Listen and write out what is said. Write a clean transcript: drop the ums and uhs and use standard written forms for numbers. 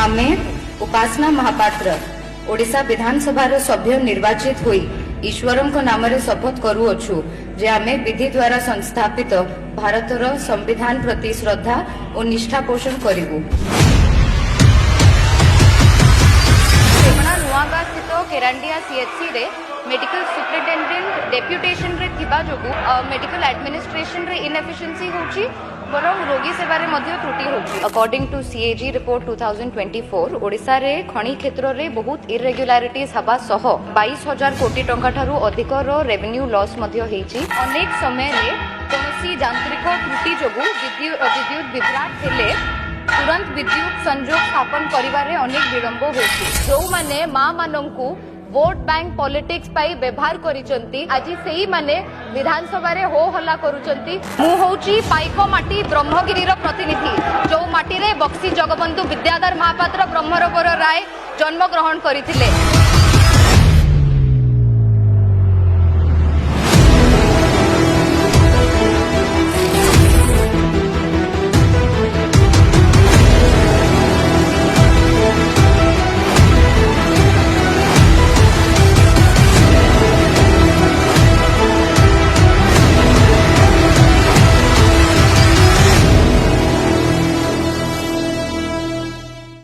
आमे उपासना महापात्र ओडिशा विधानसभा सभ्य निर्वाचित हुई ईश्वरंक नाम शपथ करुअछु जे आमे विधि द्वारा संस्थापित भारतर संविधान प्रति श्रद्धा और निष्ठा पोषण करिबु। नुआगाँ स्थित केरांडिया सीएचसी रे मेडिकल सुपरिटेंडेंट डेप्यूटेशन रे थिबा जोगु मेडिकल एडमिनिस्ट्रेशन रे इनएफिशिएंसी होची बरम रोगी सेवारे मध्य त्रुटि होची। According to CAG report 2024 Odisha रे खनि क्षेत्र रे बहुत इरेगुलारिटीज हबा सह 22,000 कोटी टंका ठारू अधिक रो रेवेन्यू लॉस मध्य हेची। अनेक समय रे कोनोसी यांत्रिक त्रुटि जोगु विद्युत विभ्राट हेले तुरंत विद्युत संजोग स्थापन करिवारे अनेक विलंब होची। जो माने मां मानंकु वोट बैंक पॉलिटिक्स पाई व्यवहार करिसंती आज सेही माने विधानसभा रे हो हल्ला करूचंती। मु होची पाइको माटी ब्रह्मगिरी रो प्रतिनिधि जो माटी रे बक्सी जगबंधु विद्याधर महापात्र ब्रह्मरवर राय जन्म ग्रहण करिथिले।